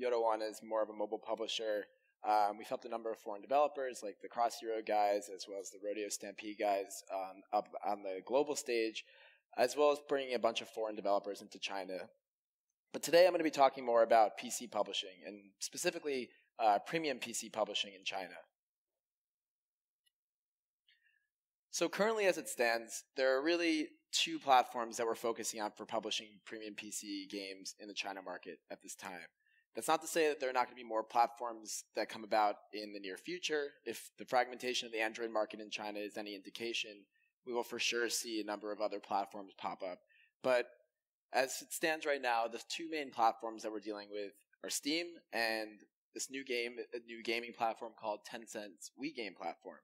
Yoda One is more of a mobile publisher. We've helped a number of foreign developers like the Cross Hero guys, as well as the Rodeo Stampede guys up on the global stage, as well as bringing a bunch of foreign developers into China. But today I'm going to be talking more about PC publishing, and specifically premium PC publishing in China. So currently as it stands, there are really two platforms that we're focusing on for publishing premium PC games in the China market at this time. That's not to say that there are not going to be more platforms that come about in the near future. If the fragmentation of the Android market in China is any indication, we will for sure see a number of other platforms pop up. But as it stands right now, the two main platforms that we're dealing with are Steam and this new gaming platform called Tencent's WeGame platform.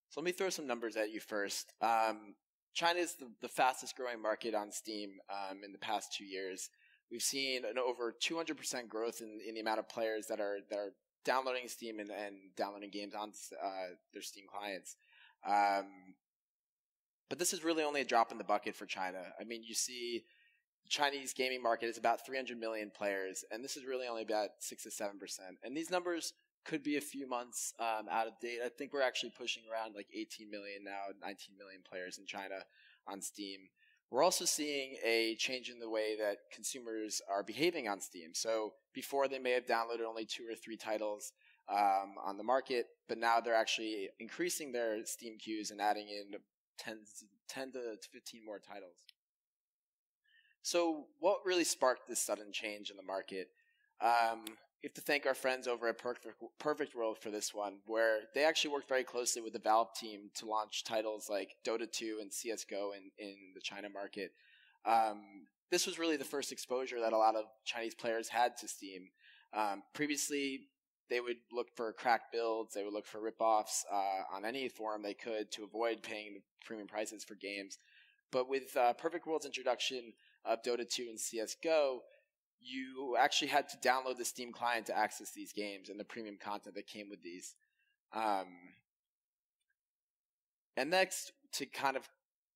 So let me throw some numbers at you first. China is the fastest growing market on Steam in the past 2 years. We've seen an over 200% growth in the amount of players that are downloading Steam and downloading games on their Steam clients. But this is really only a drop in the bucket for China. I mean, you see the Chinese gaming market is about 300 million players, and this is really only about 6 to 7%. And these numbers could be a few months out of date. I think we're actually pushing around like 18 million now, 19 million players in China on Steam. We're also seeing a change in the way that consumers are behaving on Steam. So before they may have downloaded only 2 or 3 titles on the market, but now they're actually increasing their Steam queues and adding in 10 to 15 more titles. So what really sparked this sudden change in the market? We have to thank our friends over at Perfect World for this one, where they actually worked very closely with the Valve team to launch titles like Dota 2 and CSGO in the China market. This was really the first exposure that a lot of Chinese players had to Steam. Previously, they would look for cracked builds, they would look for ripoffs on any forum they could to avoid paying premium prices for games. But with Perfect World's introduction of Dota 2 and CSGO, you actually had to download the Steam client to access these games and the premium content that came with these. And next, to kind of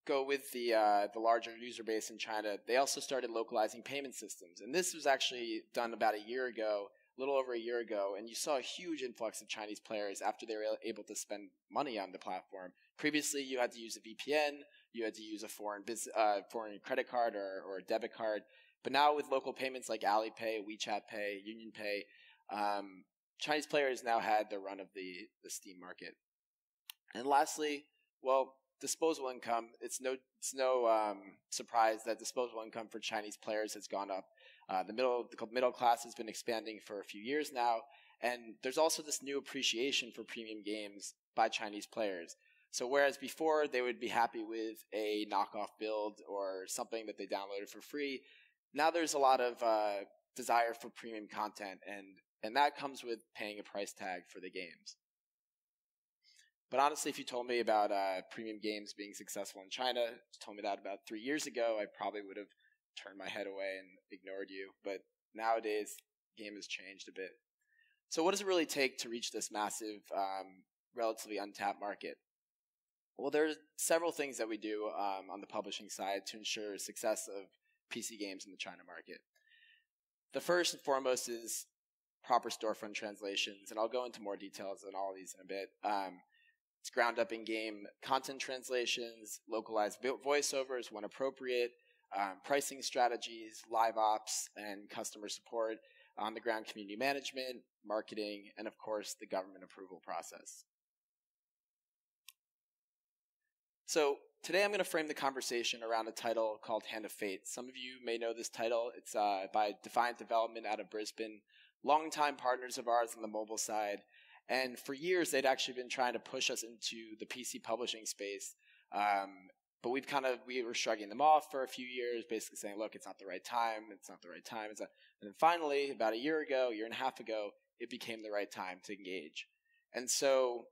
go with the larger user base in China, they also started localizing payment systems. And this was actually done about a year ago, a little over a year ago, and you saw a huge influx of Chinese players after they were able to spend money on the platform. Previously, you had to use a VPN, you had to use a foreign credit card or a debit card. But now with local payments like Alipay, WeChat Pay, Union Pay, Chinese players now had the run of the Steam market. And lastly, well, disposable income. It's no surprise that disposable income for Chinese players has gone up. The middle class has been expanding for a few years now, and there's also this new appreciation for premium games by Chinese players. So whereas before they would be happy with a knockoff build or something that they downloaded for free, now there's a lot of desire for premium content, and that comes with paying a price tag for the games. But honestly, if you told me about premium games being successful in China, told me that about 3 years ago, I probably would have turned my head away and ignored you. But nowadays, the game has changed a bit. So what does it really take to reach this massive, relatively untapped market? Well, there's several things that we do on the publishing side to ensure success of PC games in the China market. The first and foremost is proper storefront translations, and I'll go into more details on all of these in a bit. It's ground up in-game content translations, localized voiceovers when appropriate, pricing strategies, live ops, and customer support, on-the-ground community management, marketing, and of course the government approval process. So today I'm going to frame the conversation around a title called Hand of Fate. Some of you may know this title. It's by Defiant Development out of Brisbane, longtime partners of ours on the mobile side. And for years, they'd actually been trying to push us into the PC publishing space. But we were shrugging them off for a few years, basically saying, look, it's not the right time. It's not the right time. And then finally, about a year and a half ago, it became the right time to engage. And so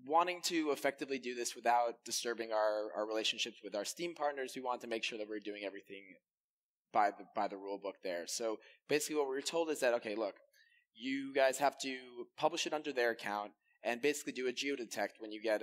wanting to effectively do this without disturbing our relationships with our Steam partners, we want to make sure that we're doing everything by the rule book there. So basically what we were told is that, okay, look, you guys have to publish it under their account, and basically do a geodetect when you get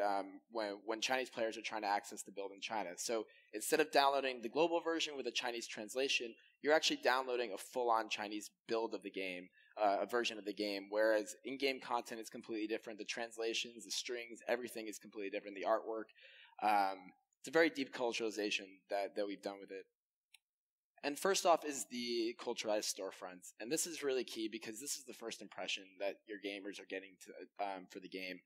when Chinese players are trying to access the build in China. So instead of downloading the global version with a Chinese translation, you're actually downloading a full-on Chinese build of the game, a version of the game, whereas in-game content is completely different. The translations, the strings, everything is completely different. The artwork. It's a very deep culturalization that we've done with it. And first off is the culturalized storefronts. And this is really key because this is the first impression that your gamers are getting for the game.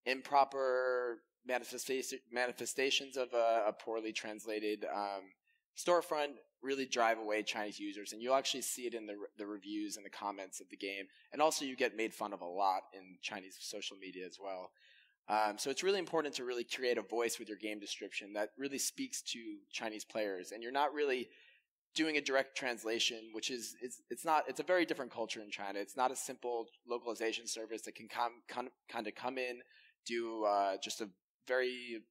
Improper manifestations of a poorly translated storefront really drive away Chinese users. And you'll actually see it in the reviews and the comments of the game. And also you get made fun of a lot in Chinese social media as well. So it's really important to really create a voice with your game description that really speaks to Chinese players. And you're not really doing a direct translation, which it's a very different culture in China. It's not a simple localization service that can come in, do just a very,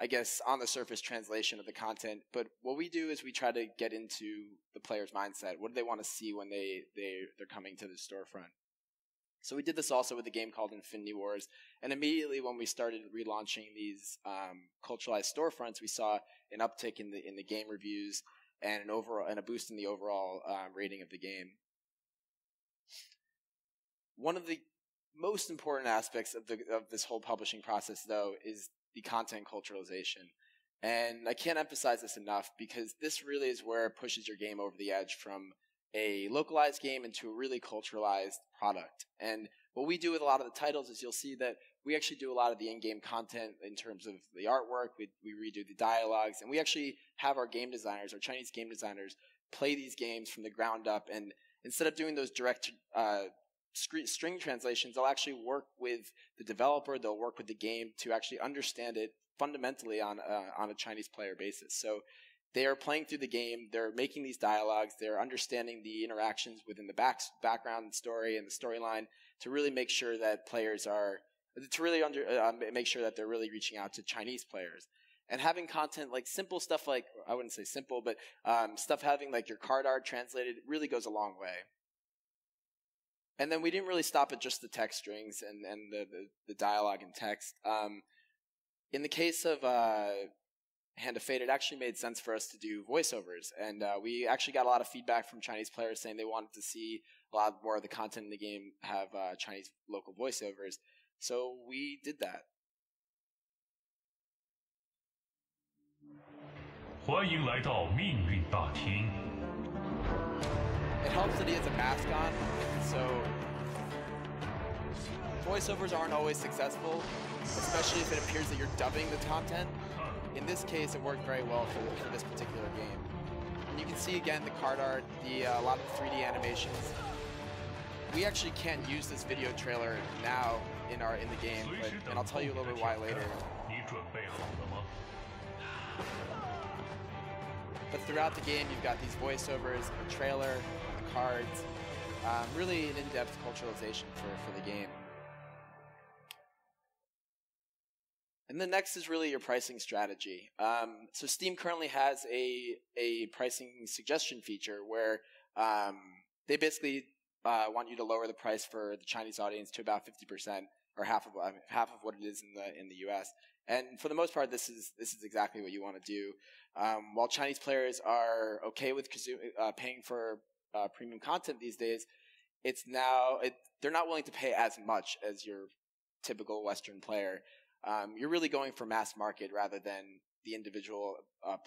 I guess, on the surface translation of the content. But what we do is we try to get into the player's mindset. What do they want to see when they're coming to the storefront? So we did this also with a game called Infinity Wars, and immediately when we started relaunching these culturalized storefronts, we saw an uptick in the game reviews and a boost in the overall rating of the game. One of the most important aspects of this whole publishing process, though, is the content culturalization. And I can't emphasize this enough because this really is where it pushes your game over the edge from a localized game into a really culturalized product. And what we do with a lot of the titles is you'll see that we actually do a lot of the in-game content in terms of the artwork. We redo the dialogues, and we actually have our game designers, our Chinese game designers, play these games from the ground up. And instead of doing those direct string translations, they'll actually work with the developer. They'll work with the game to actually understand it fundamentally on a Chinese player basis. So they are playing through the game. They're making these dialogues. They're understanding the interactions within the background story and the storyline to really make sure that players make sure that they're really reaching out to Chinese players. And having content like simple stuff like, I wouldn't say simple, but stuff having like your card art translated really goes a long way. And then we didn't really stop at just the text strings and the dialogue and text. In the case of Hand of Fate, it actually made sense for us to do voiceovers. And we actually got a lot of feedback from Chinese players saying they wanted to see a lot more of the content in the game have Chinese local voiceovers. So we did that. 欢迎来到命运大厅。 It helps that he has a mask on, so voiceovers aren't always successful, especially if it appears that you're dubbing the content. In this case, it worked very well for this particular game. And you can see again the card art, a lot of the 3D animations. We actually can't use this video trailer now in the game, and I'll tell you a little bit why later. 你准备好了吗？ But throughout the game, you've got these voiceovers, a trailer, the cards, really an in-depth culturalization for the game. And the next is really your pricing strategy. So Steam currently has a pricing suggestion feature where they basically want you to lower the price for the Chinese audience to about 50% or half of what it is in the US. And for the most part, this is exactly what you want to do. While Chinese players are okay with paying for premium content these days, they're not willing to pay as much as your typical Western player. You're really going for mass market rather than the individual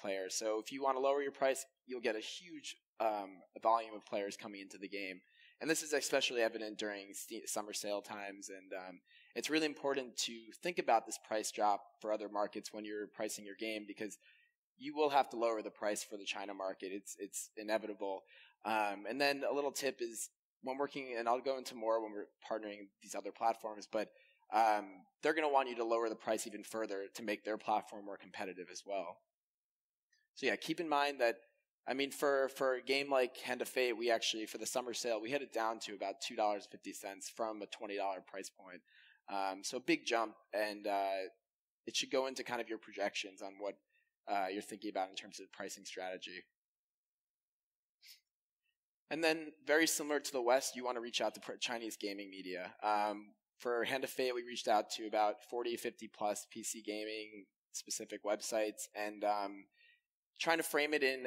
player. So if you want to lower your price, you'll get a huge volume of players coming into the game. And this is especially evident during summer sale times. And it's really important to think about this price drop for other markets when you're pricing your game, because you will have to lower the price for the China market. It's inevitable. And then a little tip is when working, and I'll go into more when we're partnering with these other platforms, but they're going to want you to lower the price even further to make their platform more competitive as well. So yeah, keep in mind that, I mean, for a game like Hand of Fate, we actually, for the summer sale, we had it down to about $2.50 from a $20 price point. So a big jump, and it should go into kind of your projections on what you're thinking about in terms of pricing strategy. And then very similar to the West, you want to reach out to Chinese gaming media. For Hand of Fate, we reached out to about 40, 50 plus PC gaming specific websites and trying to frame it in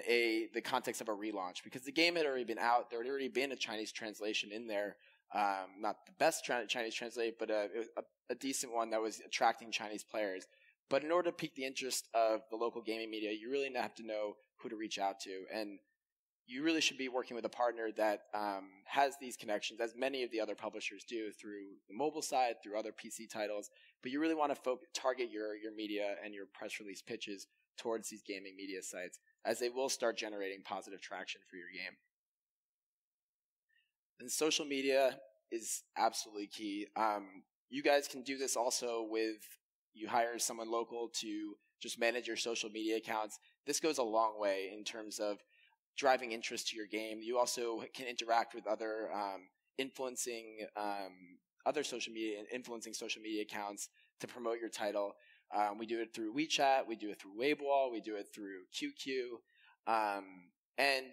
the context of a relaunch because the game had already been out. There had already been a Chinese translation in there. Not the best Chinese translate, but a decent one that was attracting Chinese players. But in order to pique the interest of the local gaming media, you really have to know who to reach out to. And you really should be working with a partner that has these connections, as many of the other publishers do, through the mobile side, through other PC titles. But you really want to target your media and your press release pitches towards these gaming media sites, as they will start generating positive traction for your game. And social media is absolutely key. You guys can do this also you hire someone local to just manage your social media accounts. This goes a long way in terms of driving interest to your game. You also can interact with other influencing social media accounts to promote your title. We do it through WeChat, we do it through Weibo, we do it through QQ, and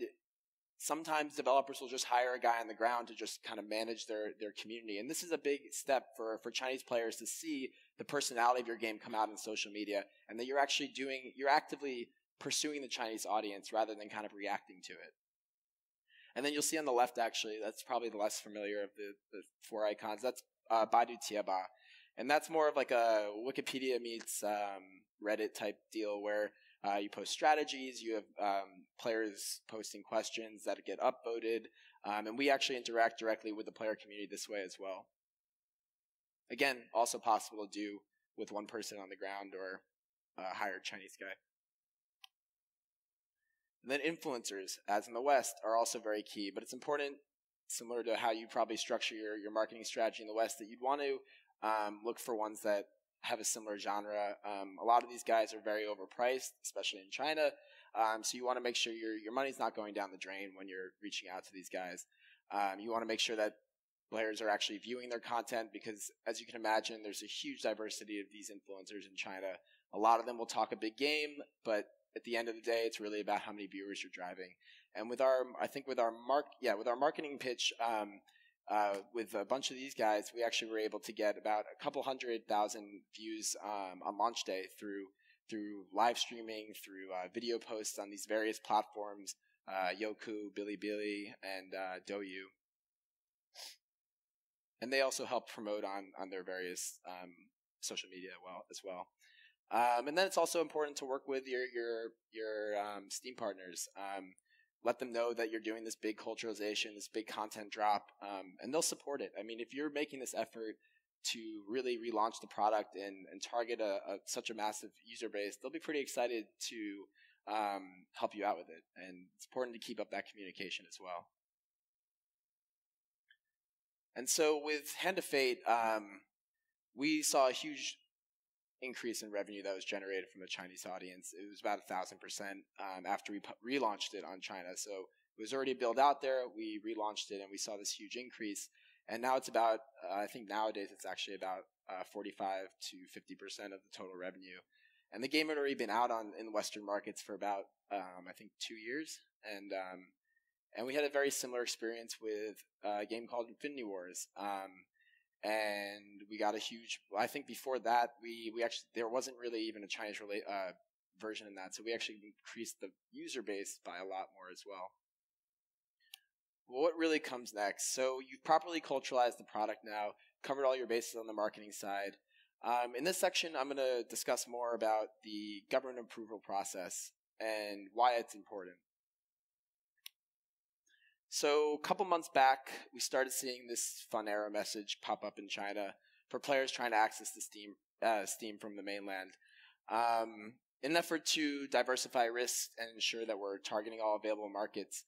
sometimes developers will just hire a guy on the ground to just kind of manage their community. And this is a big step for Chinese players to see the personality of your game come out in social media, and that you're actively pursuing the Chinese audience rather than kind of reacting to it. And then you'll see on the left, actually, that's probably the less familiar of the four icons. That's Baidu Tieba. And that's more of like a Wikipedia meets Reddit type deal where you post strategies, you have players posting questions that get upvoted, and we actually interact directly with the player community this way as well. Again, also possible to do with one person on the ground or a hired Chinese guy. And then influencers, as in the West, are also very key, but it's important, similar to how you probably structure your marketing strategy in the West, that you'd want to look for ones that have a similar genre. A lot of these guys are very overpriced, especially in China, so you want to make sure your money's not going down the drain when you're reaching out to these guys. You want to make sure that players are actually viewing their content because, as you can imagine, there's a huge diversity of these influencers in China. A lot of them will talk a big game, but at the end of the day, it's really about how many viewers you're driving. And with our marketing pitch, with a bunch of these guys, we actually were able to get about a couple 100,000 views on launch day through live streaming, through video posts on these various platforms, Youku, Bilibili, and Douyu. And they also help promote on their various social media as well. And then it's also important to work with your Steam partners. Let them know that you're doing this big culturalization, this big content drop, and they'll support it. I mean, if you're making this effort to really relaunch the product and target such a massive user base, they'll be pretty excited to help you out with it. And it's important to keep up that communication as well. And so with Hand of Fate, we saw a huge increase in revenue that was generated from the Chinese audience. It was about 1,000% after we relaunched it on China. So it was already built out there. We relaunched it, and we saw this huge increase. And now it's about, I think nowadays it's actually about 45 to 50% of the total revenue. And the game had already been out in Western markets for about, I think, 2 years. And we had a very similar experience with a game called Infinity Wars. And we got a huge, I think before that, we actually, there wasn't really even a Chinese version in that. So we actually increased the user base by a lot more as well. Well, what really comes next? So you've properly culturalized the product now, covered all your bases on the marketing side. In this section, I'm going to discuss more about the government approval process and why it's important. So a couple months back, we started seeing this fun error message pop up in China for players trying to access the Steam from the mainland. In an effort to diversify risks and ensure that we're targeting all available markets,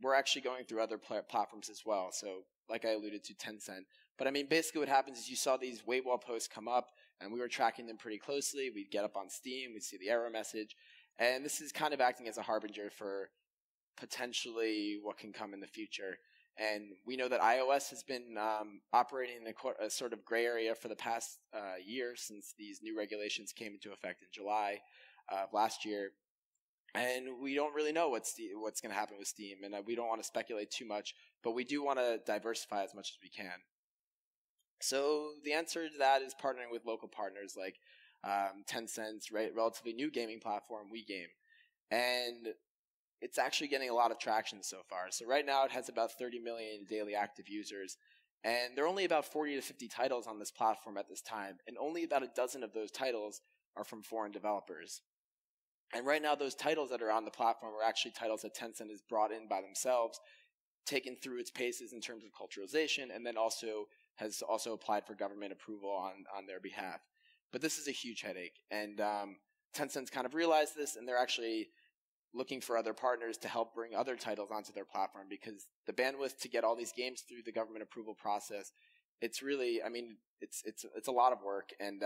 we're actually going through other platforms as well. So like I alluded to, Tencent. But I mean, basically what happens is you saw these Weibo posts come up, and we were tracking them pretty closely. We'd get up on Steam, we'd see the error message. And this is kind of acting as a harbinger for potentially what can come in the future. And we know that iOS has been operating in a sort of gray area for the past year since these new regulations came into effect in July of last year. And we don't really know what's going to happen with Steam, and we don't want to speculate too much, but we do want to diversify as much as we can. So the answer to that is partnering with local partners like Tencent's relatively new gaming platform, WeGame. And it's actually getting a lot of traction so far. So right now it has about 30 million daily active users, and there are only about 40 to 50 titles on this platform at this time, and only about a dozen of those titles are from foreign developers. And right now those titles that are on the platform are actually titles that Tencent has brought in by themselves, taken through its paces in terms of culturalization, and then has applied for government approval on their behalf. But this is a huge headache, and Tencent's kind of realized this, and they're actually looking for other partners to help bring other titles onto their platform, because the bandwidth to get all these games through the government approval process, it's really, it's a lot of work, and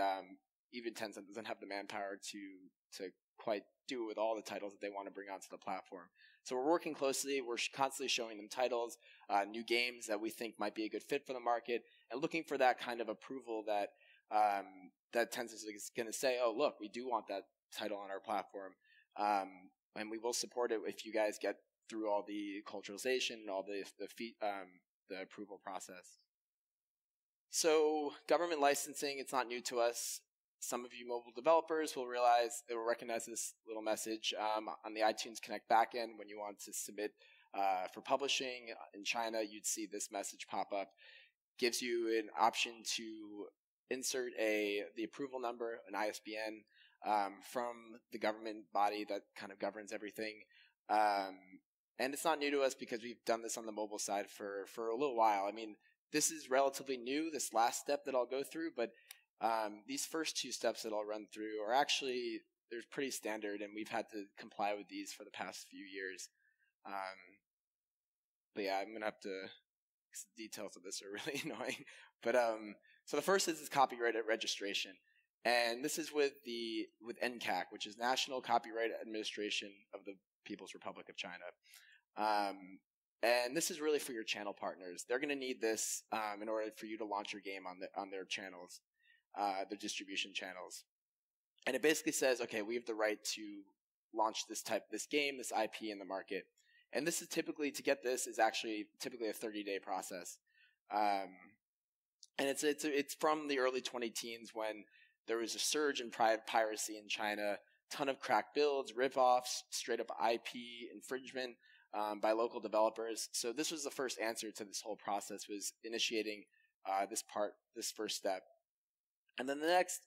even Tencent doesn't have the manpower to quite do it with all the titles that they want to bring onto the platform. So we're working closely. We're constantly showing them titles, new games that we think might be a good fit for the market, and looking for that kind of approval that that Tencent is going to say, oh, look, we do want that title on our platform. And we will support it if you guys get through all the culturalization and all the approval process. So government licensing, it's not new to us. Some of you mobile developers will recognize this little message on the iTunes Connect backend when you want to submit for publishing in China. You'd see this message pop up. Gives you an option to insert the approval number, an ISBN, from the government body that kind of governs everything. And it's not new to us because we've done this on the mobile side for a little while. I mean, this is relatively new, this last step that I'll go through, but these first two steps that I'll run through are actually, they're pretty standard, and we've had to comply with these for the past few years. But yeah, I'm going to have to, the details of this are really annoying. But so the first is copyright registration. And this is with NCAC, which is National Copyright Administration of the People's Republic of China. And this is really for your channel partners. They're going to need this in order for you to launch your game on their channels, their distribution channels. And it basically says, okay, we have the right to launch this game, this IP in the market. And this is to get this is actually typically a 30-day process. And it's from the early 2010s when there was a surge in piracy in China, ton of cracked builds, rip-offs, straight-up IP infringement by local developers. So this was the first answer to this whole process, was initiating this first step. And then the next,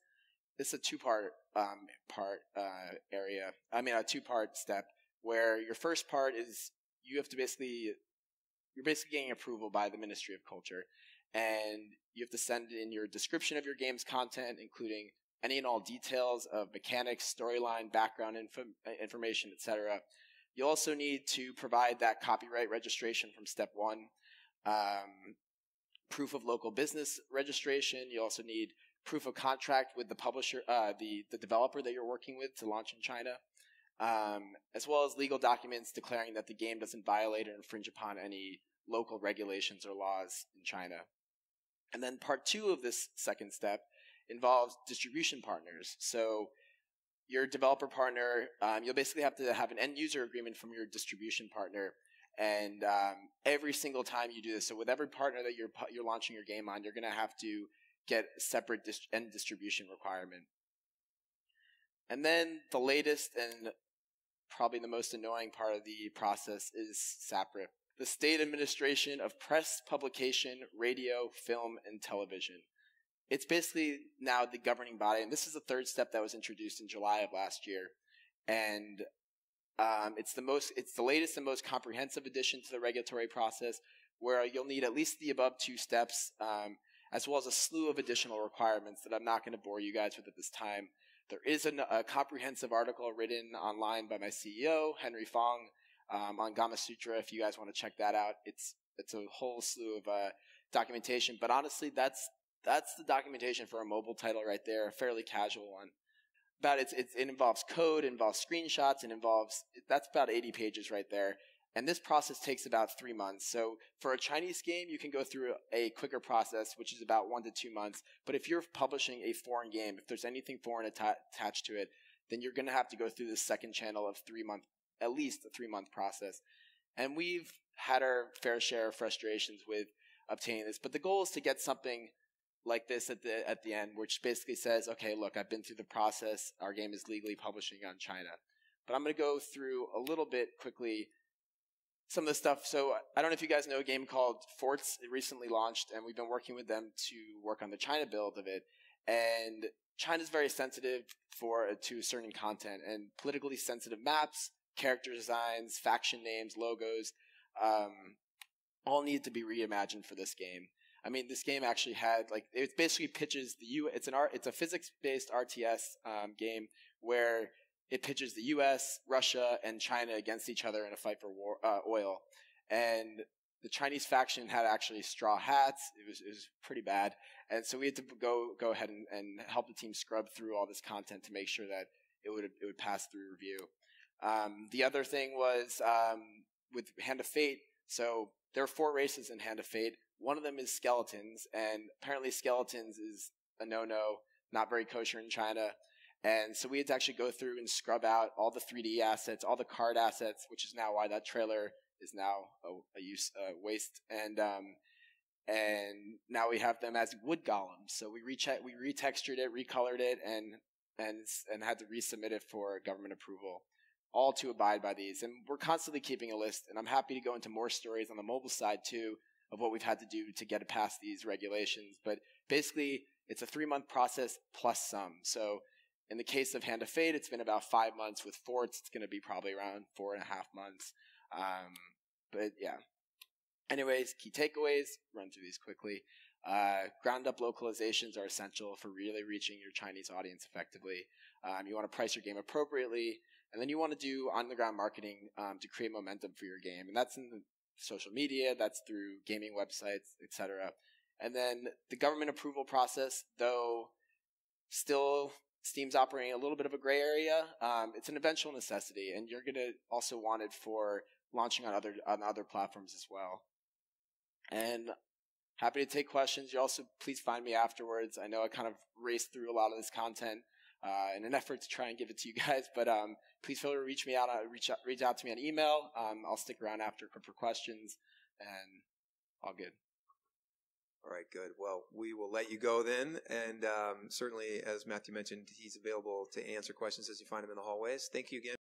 it's a two-part step, where your first part is you're basically getting approval by the Ministry of Culture. And you have to send in your description of your game's content, including any and all details of mechanics, storyline, background information, etc. You also need to provide that copyright registration from step 1, proof of local business registration. You also need proof of contract with the publisher, the developer that you're working with to launch in China, as well as legal documents declaring that the game doesn't violate or infringe upon any local regulations or laws in China. And then part 2 of this second step involves distribution partners. So your developer partner, you'll basically have to have an end user agreement from your distribution partner. And every single time you do this, so with every partner that you're launching your game on, you're going to have to get a separate end distribution requirement. And then the latest and probably the most annoying part of the process is SAPRIP, the State Administration of Press, Publication, Radio, Film, and Television. It's basically now the governing body, and this is the third step that was introduced in July of last year. And it's the latest and most comprehensive addition to the regulatory process, where you'll need at least the above 2 steps, as well as a slew of additional requirements that I'm not going to bore you guys with at this time. There is a comprehensive article written online by my CEO, Henry Fong, on Gama Sutra, if you guys want to check that out. It's a whole slew of documentation, but honestly, that's the documentation for a mobile title right there, a fairly casual one. It involves code, it involves screenshots, that's about 80 pages right there. And this process takes about 3 months. So for a Chinese game, you can go through a quicker process, which is about 1 to 2 months. But if you're publishing a foreign game, if there's anything foreign attached to it, then you're going to have to go through the second channel of 3-month at least a 3-month process. And we've had our fair share of frustrations with obtaining this. But the goal is to get something like this at the end, which basically says, okay, look, I've been through the process. Our game is legally publishing on China. But I'm going to go through a little bit quickly some of the stuff. So I don't know if you guys know a game called Forts. It recently launched, and we've been working with them to work on the China build of it. And China's very sensitive to certain content, and politically sensitive maps, character designs, faction names, logos, all need to be reimagined for this game. I mean, this game actually had, like, it basically pitches it's a physics-based RTS game where it pitches the U.S., Russia, and China against each other in a fight for oil. And the Chinese faction had actually straw hats. It was pretty bad. And so we had to go ahead and help the team scrub through all this content to make sure that it would pass through review. The other thing was with Hand of Fate. So there are 4 races in Hand of Fate. One of them is skeletons, and apparently skeletons is a no-no, not very kosher in China. And so we had to actually go through and scrub out all the 3D assets, all the card assets, which is now why that trailer is now a waste. And now we have them as wood golems. So we retextured it, recolored it, and had to resubmit it for government approval, all to abide by these. And we're constantly keeping a list, and I'm happy to go into more stories on the mobile side too of what we've had to do to get past these regulations. But basically, it's a 3-month process plus some. So in the case of Hand of Fate, it's been about 5 months. With Forts, it's going to be probably around 4.5 months. But yeah. Anyways, key takeaways, run through these quickly. Ground-up localizations are essential for really reaching your Chinese audience effectively. You want to price your game appropriately, and then you want to do on-the-ground marketing to create momentum for your game. And that's in the social media, that's through gaming websites, etc. And then the government approval process, though still Steam's operating a little bit of a gray area, it's an eventual necessity, and you're going to also want it for launching on other platforms as well. And happy to take questions. You also please find me afterwards. I know I kind of raced through a lot of this content in an effort to try and give it to you guys, but please feel free to reach out to me on email. I'll stick around after for questions, and all good. All right, good. Well, we will let you go then, and certainly, as Matthew mentioned, he's available to answer questions as you find him in the hallways. Thank you again.